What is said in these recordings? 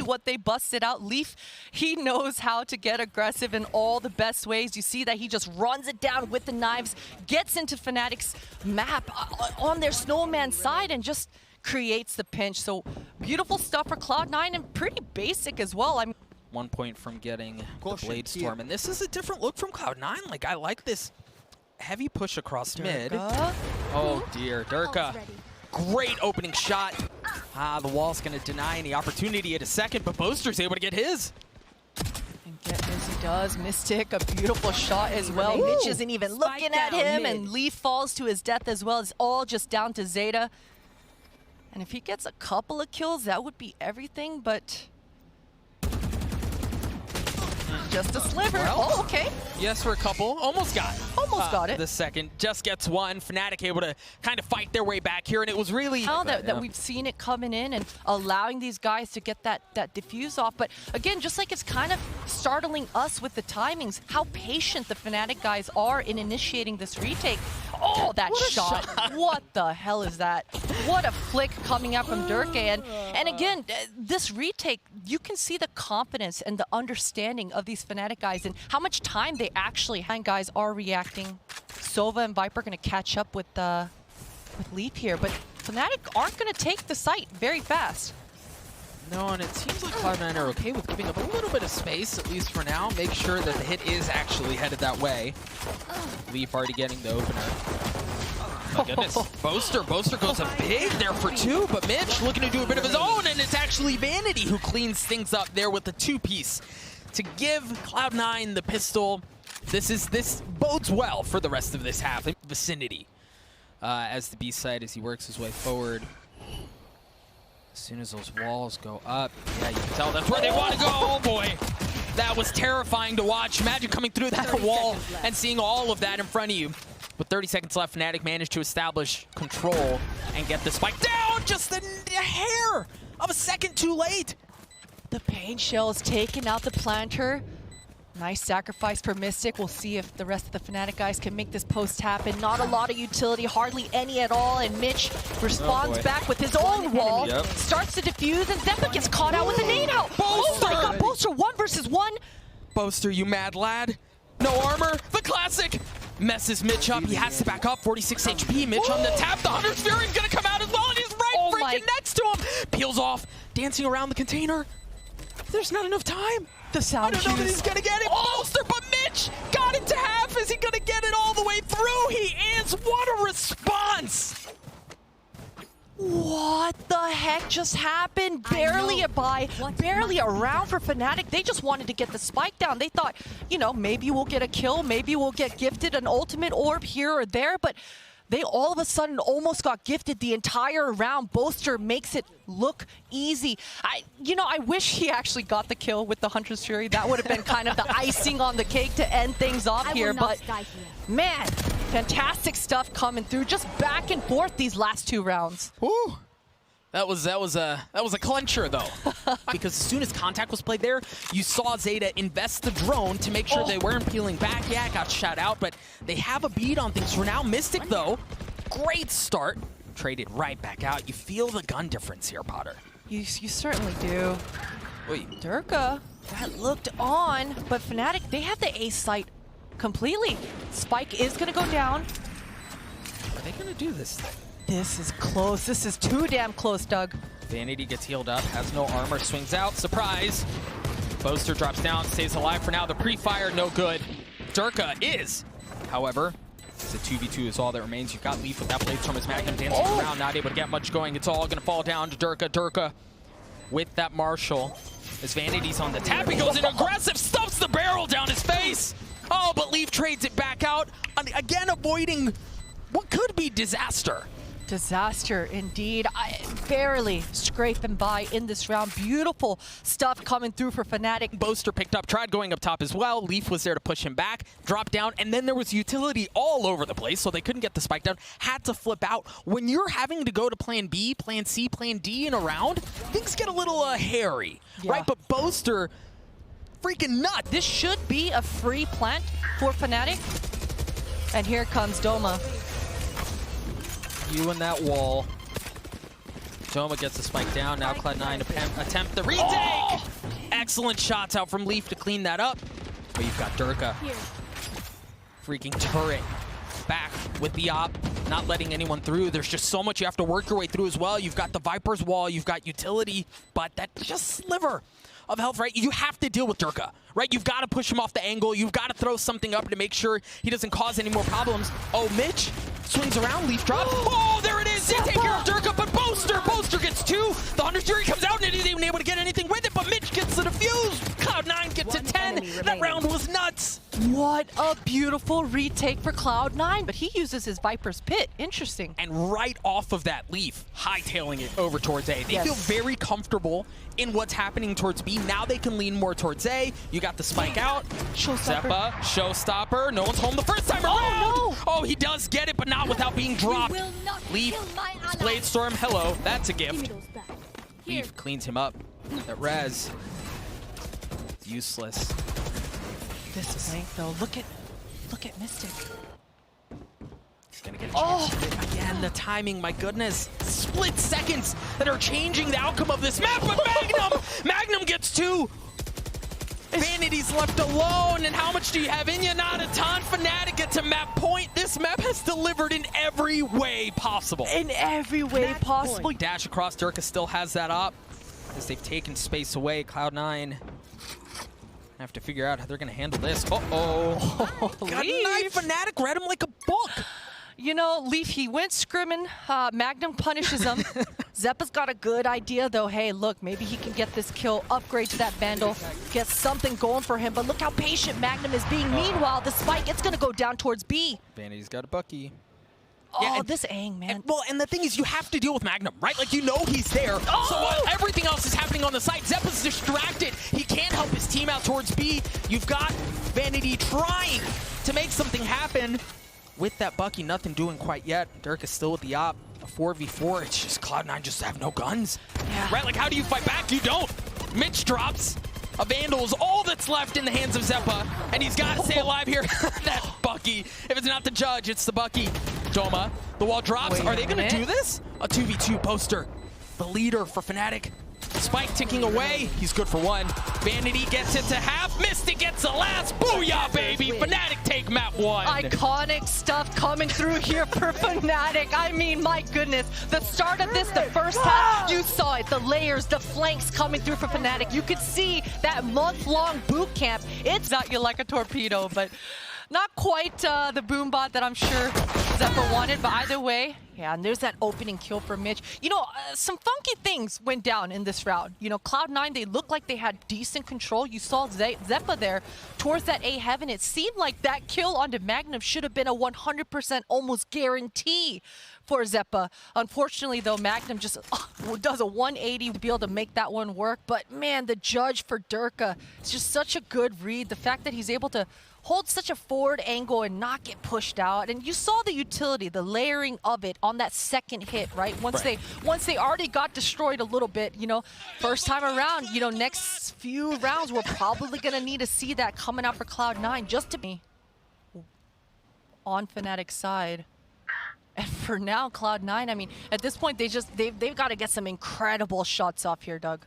what they busted out. Leaf, he knows how to get aggressive in all the best ways. You see that he just runs it down with the knives, gets into FNATIC's map on their snowman side, and just creates the pinch. So beautiful stuff for Cloud9 and pretty basic as well. I mean, 1 point from getting the Blade Storm. And this is a different look from Cloud9. Like, I like this heavy push across mid. Oh dear, Durka. Great opening shot. The wall's gonna deny any opportunity at a second, but Boaster's able to get his. And get as he does. Mystic, a beautiful shot as well. Ooh. Mitch isn't even looking at him, and Leaf falls to his death as well. It's all just down to Zeta. And if he gets a couple of kills, that would be everything, but just a sliver. Well, oh, okay. Yes, for a couple. Almost got it. Almost got it. The second just gets one. FNATIC able to kind of fight their way back here, and it was really now that we've seen it coming in and allowing these guys to get that diffuse off. But again, just like it's kind of startling us with the timings, how patient the FNATIC guys are in initiating this retake. Oh, that shot. What the hell is that? What a flick coming out from Durka. And again, this retake, you can see the confidence and the understanding of these FNATIC guys and how much time they actually have. Guys are reacting. Sova and Viper going to catch up with Leaf here, but FNATIC aren't going to take the site very fast. No, and it seems like Cloud9 are okay with giving up a little bit of space, at least for now. Make sure that the hit is actually headed that way. Leaf already getting the opener. My goodness. Boaster goes a big there for two, but Mitch looking to do a bit of his own, and it's actually Vanity who cleans things up there with the two-piece to give Cloud9 the pistol. This bodes well for the rest of this half vicinity as the B side as he works his way forward. As soon as those walls go up, yeah, you can tell that's where they want to go. Oh boy, that was terrifying to watch. Imagine coming through that wall and seeing all of that in front of you. With 30 seconds left, FNATIC managed to establish control and get the spike down just a hair of a second too late. The pain shell is taking out the planter. Nice sacrifice for Mystic. We'll see if the rest of the FNATIC guys can make this post happen. Not a lot of utility, hardly any at all, and Mitch responds back with his own wall, starts to defuse, and Zeppa gets caught out with a nade out. Oh my god, Boaster 1 versus 1. Boaster, you mad lad. No armor, the classic. Messes Mitch up, he has to back up, 46 HP. Mitch on the tap, the Hunter's Fury is gonna come out as well, and he's right freaking next to him. Peels off, dancing around the container. There's not enough time. The sound I don't know that he's gonna get it. Boaster, but Mitch got it to half. Is he gonna get it all the way through? He is. What a response. What the heck just happened? Barely a buy, barely a round for FNATIC. They just wanted to get the spike down. They thought, you know, maybe we'll get a kill, maybe we'll get gifted an ultimate orb here or there, but they all of a sudden almost got gifted the entire round. Boaster makes it look easy. I wish he actually got the kill with the Hunter's Fury. That would have been kind of the icing on the cake to end things off here. But man, fantastic stuff coming through. Just back and forth these last two rounds. Woo. That was a clincher though, because as soon as contact was played there, you saw Zeta invest the drone to make sure they weren't peeling back. Yeah, it got shot out, but they have a beat on things for now. Mystic though, great start, traded right back out. You feel the gun difference here, Potter. You certainly do. Wait, Durka, that looked on, but FNATIC, they have the ace site completely. Spike is gonna go down. Are they gonna do this thing? This is close. This is too damn close, Doug. Vanity gets healed up, has no armor, swings out, surprise. Boaster drops down, stays alive for now. The pre-fire, no good. Durka is, however, it's a 2v2 is all that remains. You've got Leaf with that Blade Storm as Magnum dancing around, not able to get much going. It's all gonna fall down to Durka. Durka with that Marshall. As Vanity's on the tap, he goes in aggressive, stuffs the barrel down his face. Oh, but Leaf trades it back out, again avoiding what could be disaster. Disaster indeed. Barely scraping by in this round. Beautiful stuff coming through for FNATIC. Boaster picked up, tried going up top as well. Leaf was there to push him back, dropped down, and then there was utility all over the place, so they couldn't get the spike down. Had to flip out. When you're having to go to plan B, plan C, plan D in a round, things get a little hairy, right? But Boaster, freaking nut. This should be a free plant for FNATIC. And here comes Doma. You and that wall. Doma gets the spike down. Now Cloud9 attempt the retake. Oh! Excellent shots out from Leaf to clean that up. But you've got Durka. Freaking turret. Back with the op, not letting anyone through. There's just so much you have to work your way through as well. You've got the Viper's wall, you've got utility, but that just sliver of health, right? You have to deal with Durka, right? You've got to push him off the angle. You've got to throw something up to make sure he doesn't cause any more problems. Oh, Mitch swings around, Leaf drop. Oh, there it is. They take care of Durka, but Boaster gets two. The Hunter's Fury comes out and isn't even able to get anything with it, but Mitch gets the defuse. Cloud9 gets to 10. That round was nuts. What a beautiful retake for Cloud9, but he uses his Viper's Pit. Interesting. And right off of that, Leaf hightailing it over towards A. They feel very comfortable in what's happening towards B. Now they can lean more towards A. You got the spike out. Showstopper. Showstopper. No one's home the first time around. Oh, no. Oh, he does get it, but not without being dropped. Leaf, Blade Storm, hello. That's a gift. Leaf cleans him up. That res. Useless. This flank though, look at Mystic. He's gonna get a chance to hit again. The timing, my goodness. Split seconds that are changing the outcome of this map, but Magnum gets two. Vanity's left alone, and how much do you have in you? Not a ton. FNATIC gets a map point. This map has delivered in every way possible. In every way possible. Dash across, Durka still has that op. As they've taken space away, Cloud9 have to figure out how they're going to handle this. Uh-oh. Got a knife. FNATIC read him like a book. You know, Leaf, he went scrimming. Magnum punishes him. Zeppa's got a good idea, though. Hey, look, maybe he can get this kill, upgrade to that Vandal, get something going for him. But look how patient Magnum is being. Meanwhile, the spike, it's going to go down towards B. Vanity's got a Bucky. Oh, this Aang, man. And the thing is, you have to deal with Magnum, right? Like, you know he's there. Oh! So while everything else is happening on the side, Zeppa's distracted. He can't help his team out towards B. You've got Vanity trying to make something happen. With that Bucky, nothing doing quite yet. Dirk is still with the op. A 4v4, it's just Cloud9 just have no guns. Yeah. Right, like how do you fight back? You don't. Mitch drops. A Vandal is all that's left in the hands of Zeppa, and he's got to stay alive here. That Bucky. If it's not the judge, it's the Bucky. Doma, the wall drops. Are they going to do this? A 2v2 poster. The leader for FNATIC. Spike ticking away. He's good for one. Vanity gets it to half. Mystic gets the last. Booyah, baby. FNATIC take map one. Iconic stuff coming through here for FNATIC. I mean, my goodness. The start of this, the first half, you saw it. The layers, the flanks coming through for FNATIC. You could see that month-long boot camp. It's not you like a torpedo, but not quite the boom bot that I'm sure Zeppa wanted, but either way, yeah, and there's that opening kill for Mitch. You know, some funky things went down in this round. You know, Cloud9, they looked like they had decent control. You saw Zeppa there towards that A heaven. It seemed like that kill onto Magnum should have been a 100% almost guarantee for Zeppa. Unfortunately, though, Magnum just does a 180 to be able to make that one work. But, man, the judge for Durka, it's just such a good read. The fact that he's able to hold such a forward angle and not get pushed out. And you saw the utility, the layering of it on that second hit, right? Once they already got destroyed a little bit, you know, first time around, you know, next few rounds, we're probably going to need to see that coming out for Cloud9 just to be on FNATIC's side. And for now, Cloud9, I mean, at this point, they've got to get some incredible shots off here, Doug.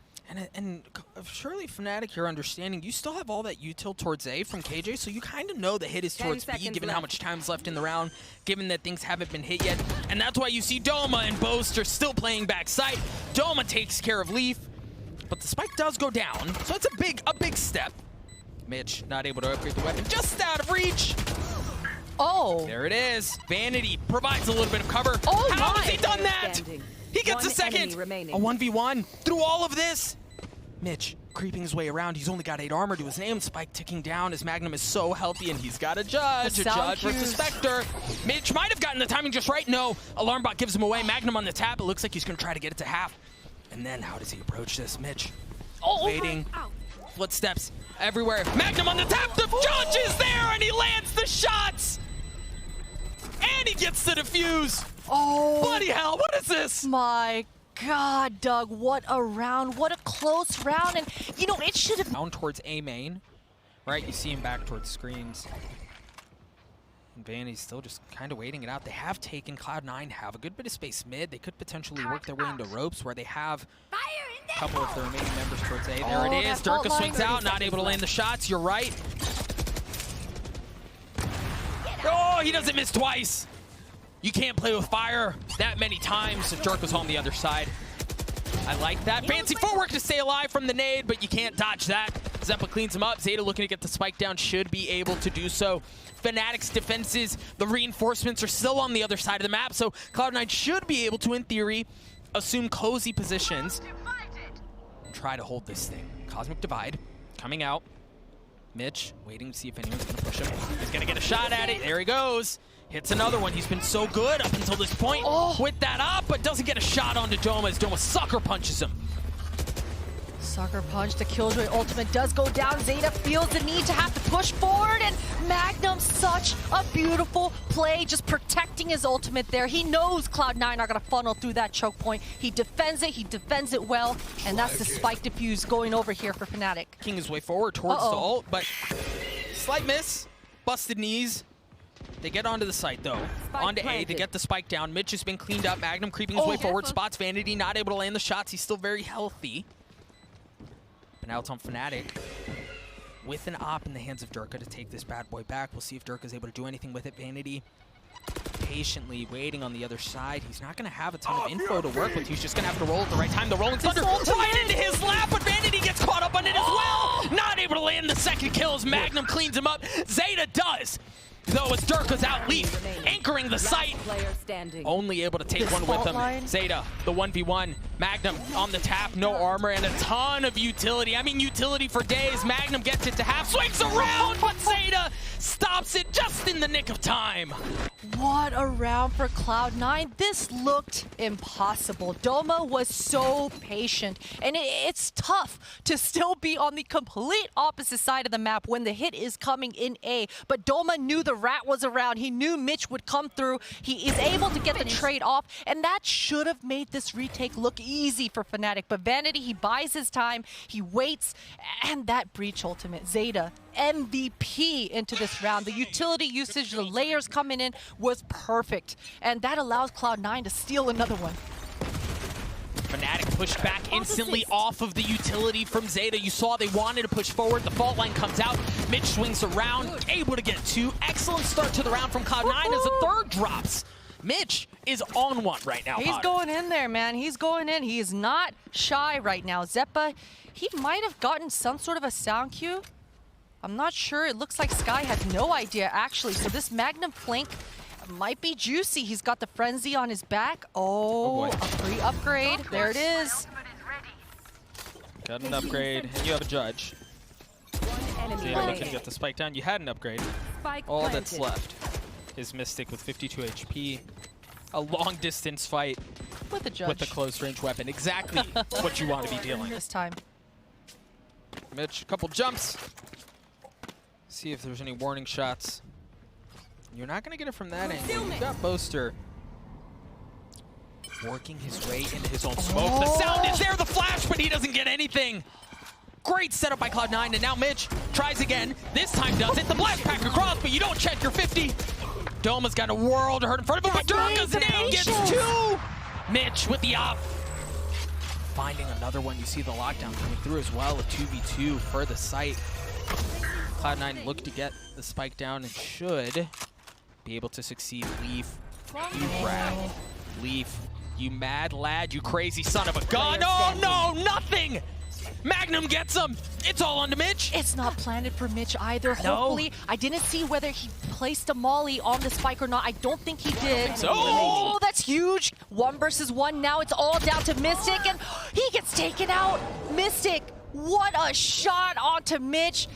And surely FNATIC, your understanding, you still have all that util towards A from KJ, so you kind of know the hit is towards B, given how much time's left in the round, given that things haven't been hit yet. And that's why you see Doma and Boaster still playing backside. Doma takes care of Leaf, but the spike does go down, so it's a big step. Mitch not able to upgrade the weapon, just out of reach. Oh. There it is. Vanity provides a little bit of cover. Oh, how has he done that? He gets a second. A 1v1 through all of this. Mitch creeping his way around. He's only got 8 armor to his name. Spike ticking down as Magnum is so healthy, and he's got a judge. A judge versus Spectre. Mitch might have gotten the timing just right. No, Alarm Bot gives him away. Magnum on the tap. It looks like he's going to try to get it to half. And then how does he approach this? Mitch waiting. Footsteps everywhere. Magnum on the tap. The judge is there, and he lands the shots. And he gets the defuse. Oh. Bloody hell, what is this? My God, Doug, what a round. What a close round. And, you know, it should have... Down towards A main, right? You see him back towards screens. And Vanity's still just kind of waiting it out. They have taken Cloud9, have a good bit of space mid. They could potentially work their way into ropes where they have a couple of the remaining members towards A. There it is. Durka swings out, not able to land the shots. You're right. Oh, he doesn't miss twice. You can't play with fire that many times. Durka's on the other side. I like that. Fancy footwork to stay alive from the nade, but you can't dodge that. Zeppa cleans him up. Zeta looking to get the spike down, should be able to do so. FNATIC's defenses, the reinforcements are still on the other side of the map, so Cloud9 should be able to, in theory, assume cozy positions. Try to hold this thing. Cosmic Divide coming out. Mitch waiting to see if anyone's going to push him. He's going to get a shot at it. There he goes. Hits another one. He's been so good up until this point with that up, but doesn't get a shot onto Doma as Doma sucker punches him. Sucker punch, the Killjoy ultimate does go down. Zeta feels the need to have to push forward, and Magnum, such a beautiful play, just protecting his ultimate there. He knows Cloud9 are going to funnel through that choke point. He defends it well, and that's the spike diffuse going over here for FNATIC. King his way forward towards the ult, but slight miss, busted knees. They get onto the site, though. Onto A, they get the spike down. Mitch has been cleaned up. Magnum creeping his way forward. Spots Vanity, not able to land the shots. He's still very healthy. But now it's on FNATIC with an op in the hands of Durka to take this bad boy back. We'll see if Durka's able to do anything with it. Vanity patiently waiting on the other side. He's not going to have a ton of info to work with. He's just going to have to roll at the right time. The Rolling Thunder right into his lap, but Vanity gets caught up on it as well. Not able to land the second kill as Magnum cleans him up. Zeta does. Though as Durka's out, Leaf anchoring the site. Only able to take one with him. Zeta, the 1v1. Magnum on the tap, no armor, and a ton of utility. I mean, utility for days. Magnum gets it to half, swings around, but Zeta stops it just in the nick of time. What a round for Cloud9. This looked impossible. Doma was so patient, and it's tough to still be on the complete opposite side of the map when the hit is coming in A. But Doma knew the rat was around. He knew Mitch would come through. He is able to get the trade off, and that should have made this retake look easy for FNATIC. But Vanity, he buys his time, he waits, and that breach ultimate. Zeta, MVP into this round. The utility usage, the layers coming in was perfect, and that allows Cloud9 to steal another one. FNATIC pushed back instantly off of the utility from Zeta. You saw they wanted to push forward. The fault line comes out. Mitch swings around, able to get two. Excellent start to the round from Cloud9 as a third drops. Mitch is on one right now. He's going in there, man. He's going in. He is not shy right now. Zeppa, he might have gotten some sort of a sound cue. I'm not sure. It looks like Sky has no idea, actually. So this Magnum flank might be juicy. He's got the Frenzy on his back. Oh, a free upgrade. There it is. Got an upgrade, and you have a judge. Zeta looking to get the spike down. You had an upgrade. All that's left is Mystic with 52 HP. A long-distance fight with a judge. With a close-range weapon. Exactly what you want to be dealing this time. Mitch, a couple jumps. See if there's any warning shots. You're not going to get it from that angle. You've got Boaster working his way into his own smoke. The sound is there, the flash, but he doesn't get anything. Great setup by Cloud9, and now Mitch tries again. This time does it. The blast pack across, but you don't check your 50. Doma's got a world to hurt in front of him, but Durka's name gets two. Mitch with the op. Finding another one. You see the lockdown coming through as well. A 2v2 for the site. Cloud9 look to get the spike down and should be able to succeed. Leaf, you rat. Leaf, you mad lad, you crazy son of a gun. Oh no, nothing! Magnum gets him. It's all onto Mitch. It's not planted for Mitch either. Hopefully, I didn't see whether he placed a molly on the spike or not. I don't think he did. Oh, that's huge. 1 versus 1. Now it's all down to Mystic, and he gets taken out. Mystic, what a shot onto Mitch.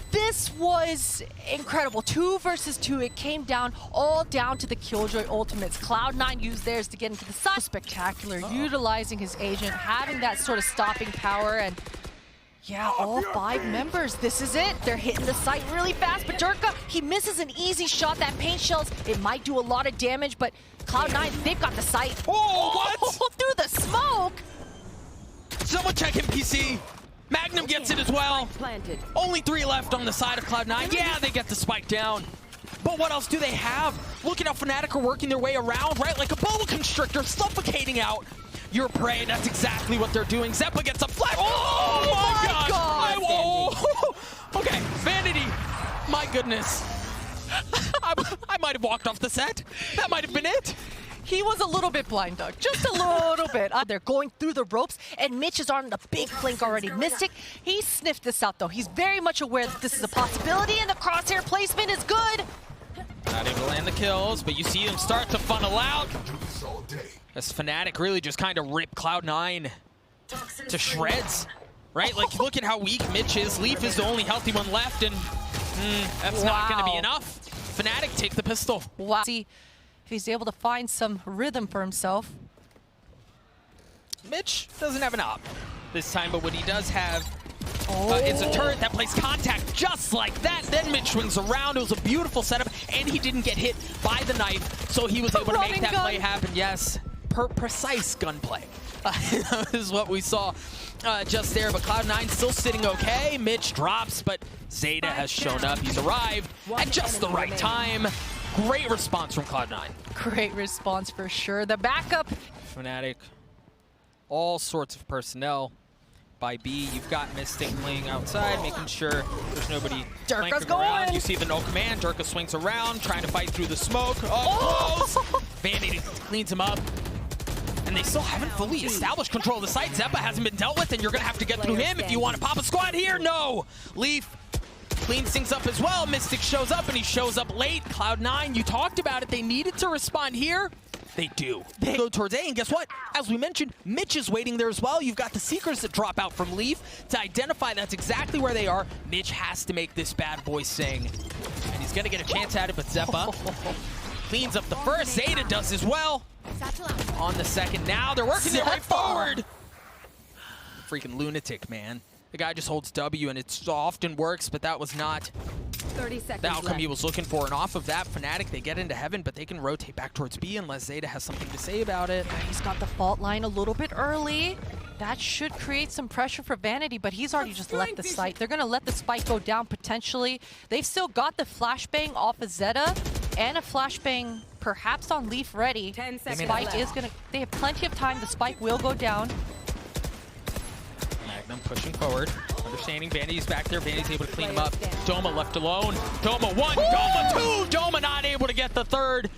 This was incredible. 2 versus 2. It came down, all down to the Killjoy ultimates. Cloud9 used theirs to get into the side. Spectacular, utilizing his agent, having that sort of stopping power, and yeah, all 5 members. This is it. They're hitting the site really fast, but Durka, he misses an easy shot. That paint shells, it might do a lot of damage, but Cloud9, they've got the site. Oh, what? Through the smoke. Someone check NPC. Magnum gets it as well. Only 3 left on the side of Cloud9. Yeah, they get the spike down. But what else do they have? Look at how FNATIC are working their way around, right? Like a boa constrictor, suffocating out your prey. That's exactly what they're doing. Xeppaa gets a flash. Oh my God! Whoa. Okay, Vanity. My goodness. I might have walked off the set. That might have been it. He was a little bit blind, Doug. Just a little bit. They're going through the ropes, and Mitch is on the big flank already. Mystic, he sniffed this out, though. He's very much aware that this is a possibility, and the crosshair placement is good. Not able to land the kills, but you see him start to funnel out. As FNATIC really just kind of rip Cloud9 to shreds, right? Like, look at how weak Mitch is. Leaf is the only healthy one left, and that's not going to be enough. FNATIC take the pistol. Wow. See if he's able to find some rhythm for himself. Mitch doesn't have an op this time, but what he does have, it's a turret that plays contact just like that. Then Mitch swings around. It was a beautiful setup, and he didn't get hit by the knife, so he was able to make that play happen. Yes, precise gunplay. That is what we saw just there, but Cloud9 still sitting okay. Mitch drops, but Zeta has shown up. He's arrived at just the right time. Great response from Cloud9. Great response for sure. The backup. FNATIC, all sorts of personnel. By B, you've got Mystic playing outside, making sure there's nobody Durka's flanking around. going. You see the no command. Durka swings around, trying to fight through the smoke. Close. Vanity cleans him up. And they still haven't fully established control of the site. Xeppaa hasn't been dealt with, and you're going to have to get through him if you want to pop a squad here. No. Leaf cleans things up as well. Mystic shows up, and he shows up late. Cloud9, you talked about it. They needed to respond here. They do. They go towards A, and guess what? As we mentioned, Mitch is waiting there as well. You've got the Seekers that drop out from Leaf to identify that's exactly where they are. Mitch has to make this bad boy sing. And he's going to get a chance at it, but Xeppaa cleans up the first. Zeta does as well. On the second. Now they're working their way forward. Freaking lunatic, man. The guy just holds W, and it often works, but that was not 30 seconds the outcome left. he was looking for. And off of that, FNATIC, they get into heaven, but they can rotate back towards B unless Zeta has something to say about it. He's got the fault line a little bit early. That should create some pressure for Vanity, but he's already just left the site. They're going to let the spike go down potentially. They've still got the flashbang off of Zeta and a flashbang perhaps on Leaf ready. 10 The seconds spike left. is going to... They have plenty of time. The spike will go down. Magnum pushing forward. Understanding Vanity's back there. Vanity's able to clean him up. Doma left alone. Doma 1, Doma 2. Doma not able to get the third.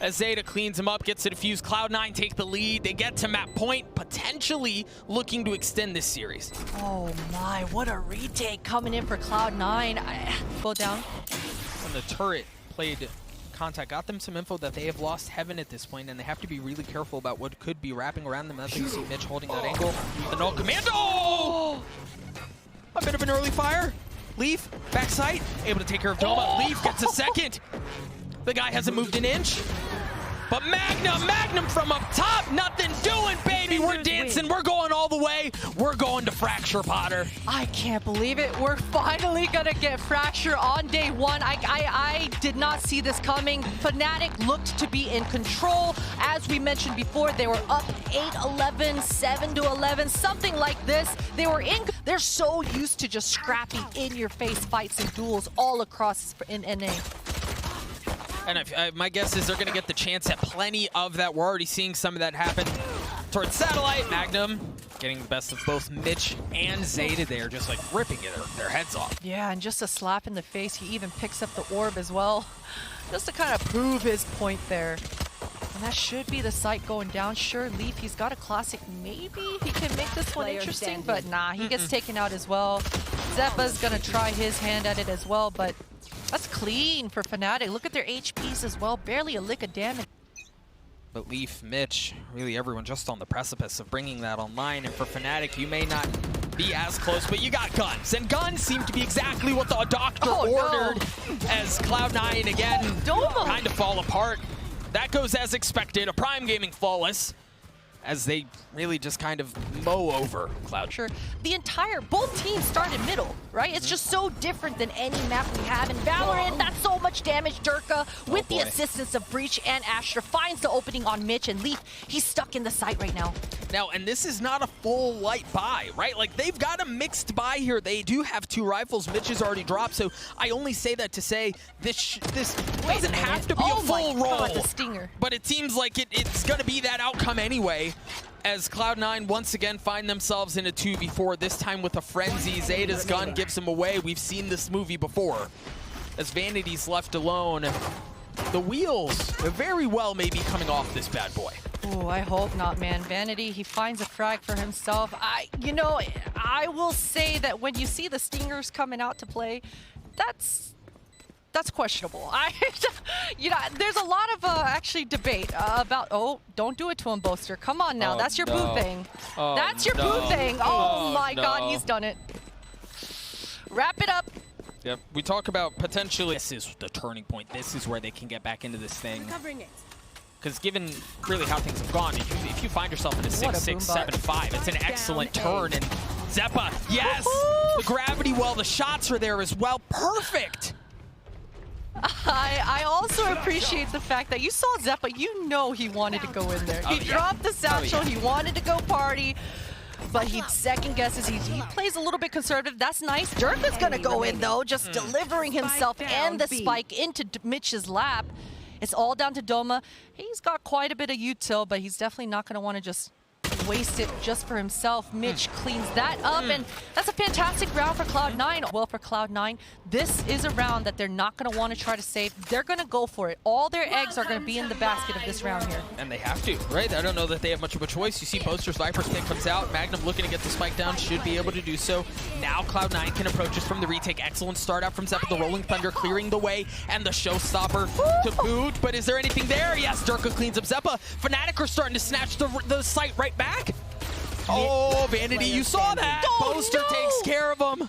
As Zeta cleans him up, gets to defuse. Cloud9 take the lead. They get to map point, potentially looking to extend this series. Oh my, what a retake coming in for Cloud9. Go down. And the turret played contact, got them some info that they have lost heaven at this point, and they have to be really careful about what could be wrapping around them. That's why you see Mitch holding that angle. The null commando! A bit of an early fire. Leaf, backside, able to take care of Doma. Leaf gets a second. The guy hasn't moved an inch. But Magnum from up top, nothing doing, baby. We're dancing, we're going all the way. We're going to Fracture, Potter. I can't believe it. We're finally gonna get Fracture on day one. I did not see this coming. FNATIC looked to be in control. As we mentioned before, they were up 8-11, 7-11, something like this. They're so used to just scrappy, in-your-face fights and duels all across in NA. And my guess is they're going to get the chance at plenty of that. We're already seeing some of that happen towards Satellite. Magnum getting the best of both Mitch and Zeta there, just like ripping their heads off. Yeah, and just a slap in the face. He even picks up the orb as well, just to kind of prove his point there. And that should be the site going down. Sure, Leaf, he's got a classic. Maybe he can make this one interesting, but nah, he gets taken out as well. Xeppaa's going to try his hand at it as well, but that's clean for FNATIC. Look at their HPs as well. Barely a lick of damage. But Leaf, Mitch, really everyone just on the precipice of bringing that online. And for FNATIC, you may not be as close, but you got guns. And guns seem to be exactly what the doctor ordered. As Cloud9 again kind of fall apart. That goes as expected. A Prime Gaming flawless. as they really just kind of mow over Cloud. Sure. Both teams start in middle, right? It's just so different than any map we have in Valorant. That's so much damage. Durka, with the assistance of Breach and Astra, finds the opening on Mitch, and Leaf, he's stuck in the site right now. Now, and this is not a full light buy, right? Like, they've got a mixed buy here. They do have 2 rifles. Mitch has already dropped, so I only say that to say this doesn't have to be a full roll. The stinger. But it seems like it's going to be that outcome anyway, as Cloud9 once again find themselves in a 2v4, this time with a frenzy. Zeta's gun gives him away. We've seen this movie before. As Vanity's left alone, the wheels very well may be coming off this bad boy. Oh, I hope not, man. Vanity, he finds a frag for himself. I will say that when you see the stingers coming out to play, that's questionable. There's a lot of actually debate about, oh, don't do it to him, Boaster. Come on now, that's your boo thing. That's your boo thing. Oh my God, he's done it. Wrap it up. Yep, we talk about potentially, this is the turning point. This is where they can get back into this thing. Because given really how things have gone, if you find yourself in a 6-6, 7-5, it's an excellent turn. And Zeppa, yes! The gravity well, the shots are there as well. Perfect! I also appreciate the fact that you saw Zeppa, you know he wanted to go in there. He dropped the satchel, he wanted to go party, but he second guesses, he plays a little bit conservative. That's nice. Durka's gonna go in though, just delivering himself and the spike into Mitch's lap. It's all down to Doma. He's got quite a bit of util, but he's definitely not gonna want to just waste it just for himself. Mitch cleans that up, and that's a fantastic round for Cloud9. Well, for Cloud9, this is a round that they're not going to want to try to save. They're going to go for it. All their eggs are going to be in the basket of this round here. And they have to, right? I don't know that they have much of a choice. You see Boaster's Viper's pick comes out. Magnum looking to get the spike down, should be able to do so. Now Cloud9 can approach us from the retake. Excellent start out from Zeppa. The Rolling Thunder clearing the way, and the showstopper to boot. But is there anything there? Yes, Durka cleans up Zeppa. FNATIC are starting to snatch the site right back. Oh, Vanity, you saw that! Boaster takes care of him.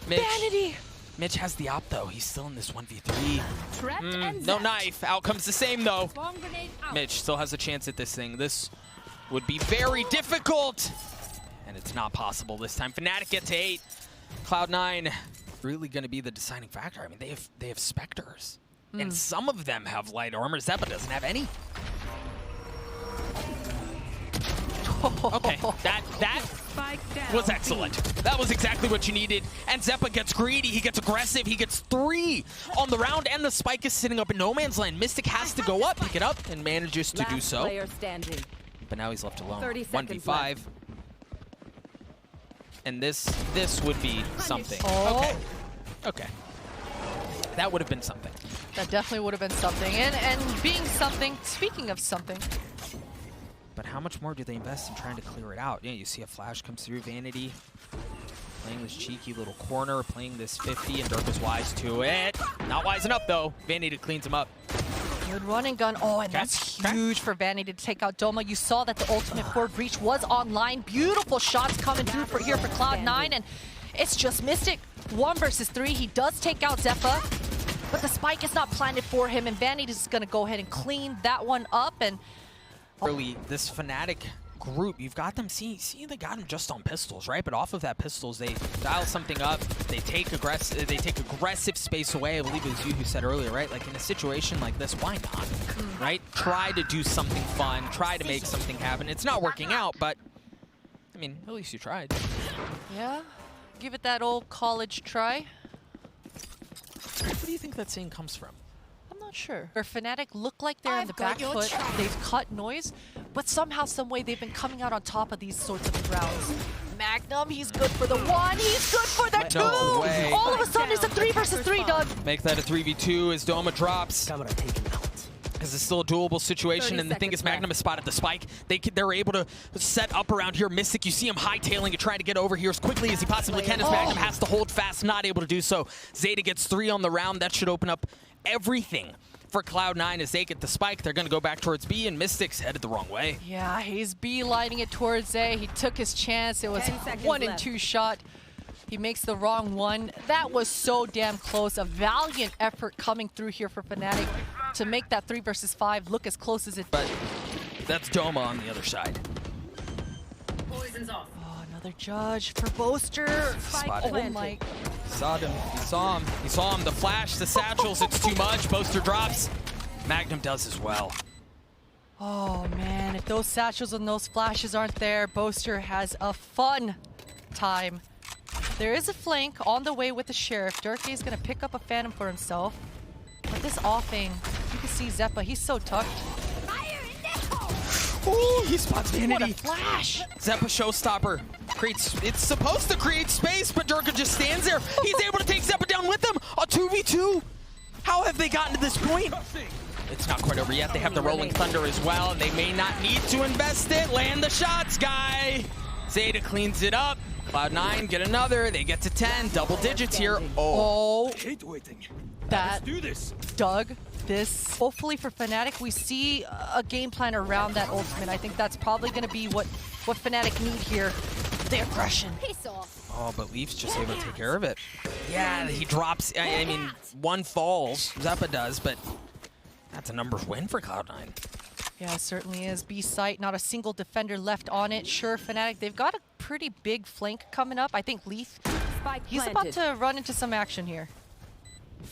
Vanity! Mitch has the op, though. He's still in this 1v3. No knife. Outcome's the same, though. Mitch still has a chance at this thing. This would be very difficult. And it's not possible this time. FNATIC get to 8. Cloud9 really going to be the deciding factor. I mean, they have Spectres. And some of them have light armor. Zeppa doesn't have any. Okay, that was excellent. That was exactly what you needed. And Zeppa gets greedy, he gets aggressive, he gets 3 on the round, and the spike is sitting up in no man's land. Mystic has to go up, pick it up, and manages to do so. But now he's left alone. 1v5. And this would be something. Okay. That would have been something. That definitely would have been something. And being something, speaking of something, but how much more do they invest in trying to clear it out? Yeah, you see a flash comes through. Vanity playing this cheeky little corner, playing this 50, and Durka's wise to it. Not wise enough, though. Vanity cleans him up. Good run and gun. Oh, and that's huge for Vanity to take out Doma. You saw that the ultimate for Breach was online. Beautiful shots coming through here for Cloud9, and it's just Mystic. 1 versus 3. He does take out Zeppa, but the spike is not planted for him, and Vanity is going to go ahead and clean that one up. And really, this FNATIC group, you've got them, see they got them just on pistols, right? But off of that pistols, they dial something up, they take aggressive space away. I believe it was you who said earlier, right? Like in a situation like this, why not, right? Try to do something fun, try to make something happen. It's not working out, but I mean, at least you tried. Yeah, give it that old college try. Where do you think that saying comes from? Not sure. Their FNATIC look like they're on the back foot. They've cut noise, but somehow, some way, they've been coming out on top of these sorts of rounds. Magnum, he's good for the 1. He's good for the 2. No way. All of a sudden, it's a 3 versus 3, Doug. Make that a 3v2 as Doma drops. Because it's still a doable situation, and the thing is, Magnum has spotted the spike. They're able to set up around here. Mystic, you see him hightailing and trying to get over here as quickly as he possibly can, as Magnum has to hold fast, not able to do so. Zeta gets 3 on the round. That should open up everything for Cloud9 as they get the spike. They're going to go back towards B, and Mystic's headed the wrong way. Yeah, he's B lighting it towards A. He took his chance. It was 1 and 2 shot. He makes the wrong one. That was so damn close. A valiant effort coming through here for FNATIC to make that 3 versus 5 look as close as it. But That's Doma on the other side. Poison's off. Oh, another judge for Boaster. Spotted. Oh my. Saw him. He saw him. He saw him. The flash, the satchels, it's too much. Boaster drops. Magnum does as well. Oh man, if those satchels and those flashes aren't there, Boaster has a fun time. There is a flank on the way with the Sheriff. Durkee is going to pick up a Phantom for himself. But this offing, you can see Zeppa, he's so tucked. Ooh, he spots Vanity. What a flash! Zeppa showstopper. It's supposed to create space, but Durka just stands there. He's able to take Zeppa down with him. A 2v2. How have they gotten to this point? It's not quite over yet. They have the Rolling Thunder as well, and they may not need to invest it. Land the shots, guy. Zeta cleans it up. Cloud9 get another. They get to 10. Double digits here. Oh. Hate waiting. That Let's do this. Doug, this. Hopefully for FNATIC, we see a game plan around that ultimate. I think that's probably going to be what FNATIC need here. The aggression. Piss off. Oh, but Leaf's just able to take care of it. Yeah, he drops. I mean, one falls. Zeppa does, but that's a numbers win for Cloud9. Yeah, it certainly is. B site, not a single defender left on it. Sure, FNATIC, they've got a pretty big flank coming up. I think Leaf, he's about to run into some action here.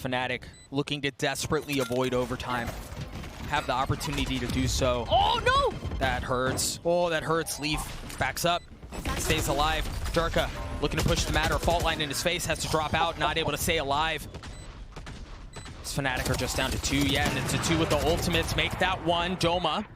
FNATIC looking to desperately avoid overtime. Have the opportunity to do so. Oh, no! That hurts. Oh, that hurts. Leaf backs up, stays alive. Durka looking to push the matter. Fault line in his face, has to drop out, not able to stay alive. This FNATIC are just down to 2. Yeah, and it's a 2 with the ultimates. Make that 1. Doma.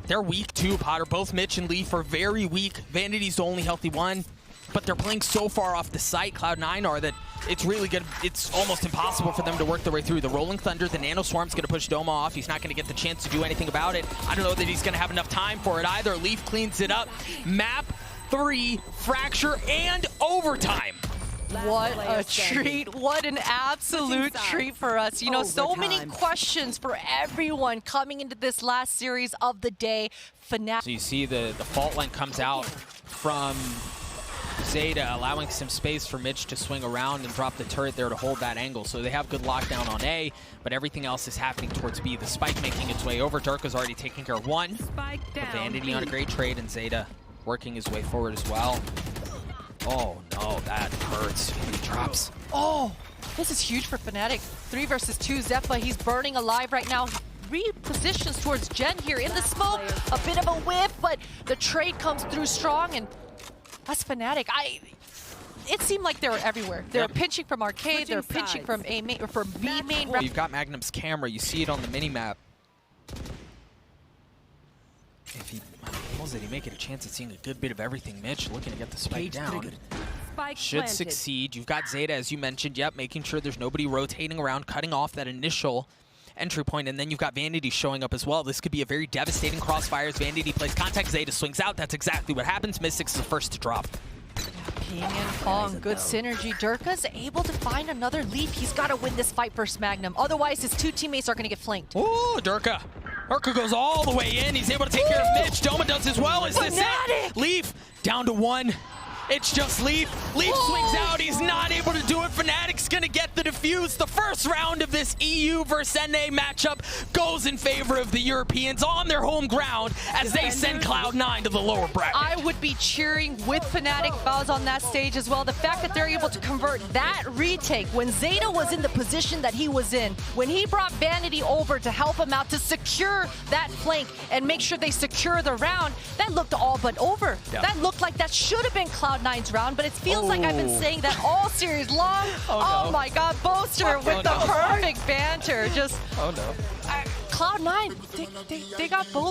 They're weak too, Potter. Both Mitch and Leaf are very weak. Vanity's the only healthy one. But they're playing so far off the site, Cloud9 are, that it's really good. It's almost impossible for them to work their way through. The Rolling Thunder, the Nano Swarm's going to push Doma off. He's not going to get the chance to do anything about it. I don't know that he's going to have enough time for it either. Leaf cleans it up. Map 3, Fracture, and overtime. What a treat. What an absolute treat for us. You know, so many questions for everyone coming into this last series of the day. FNATIC. So you see the fault line comes out from Zeta, allowing some space for Mitch to swing around and drop the turret there to hold that angle. So they have good lockdown on A, but everything else is happening towards B. The spike making its way over. Durka's already taking care of 1. Vanity on a great trade, and Zeta working his way forward as well. Oh no, that hurts. He drops. Oh, this is huge for FNATIC. 3 versus 2. Zeppa, he's burning alive right now. Repositions towards Jen here in the smoke. A bit of a whiff, but the trade comes through strong, and that's FNATIC. It seemed like they were everywhere. They were pinching from Arcade, they were pinching from A main, or from B main. You've got Magnum's camera. You see it on the mini-map. If he pulls it, he may get a chance at seeing a good bit of everything. Mitch looking to get the spike down. Should succeed. You've got Zeta, as you mentioned, yep, making sure there's nobody rotating around, cutting off that initial entry point, and then you've got Vanity showing up as well. This could be a very devastating crossfires. Vanity plays contact, Zeta swings out. That's exactly what happens. Mystics is the first to drop. Ping and Fong, good synergy. Durka's able to find another Leaf. He's got to win this fight versus Magnum. Otherwise, his 2 teammates are going to get flanked. Ooh, Durka. Durka goes all the way in. He's able to take care of Mitch. Doma does as well. Is this it? Leaf down to 1. It's just Leaf. Leaf swings out. He's not able to do it. FNATIC's going to get the defuse. The first round of this EU versus NA matchup goes in favor of the Europeans on their home ground as they send Cloud9 to the lower bracket. I would be cheering with FNATIC fouls on that stage as well. The fact that they're able to convert that retake when Zeta was in the position that he was in, when he brought Vanity over to help him out to secure that flank and make sure they secure the round, that looked all but over. Yeah. That looked like that should have been Cloud9's round, but it feels like I've been saying that all series long. Oh my God, Boaster with the perfect banter. Just, oh no. Cloud9, they got bullied.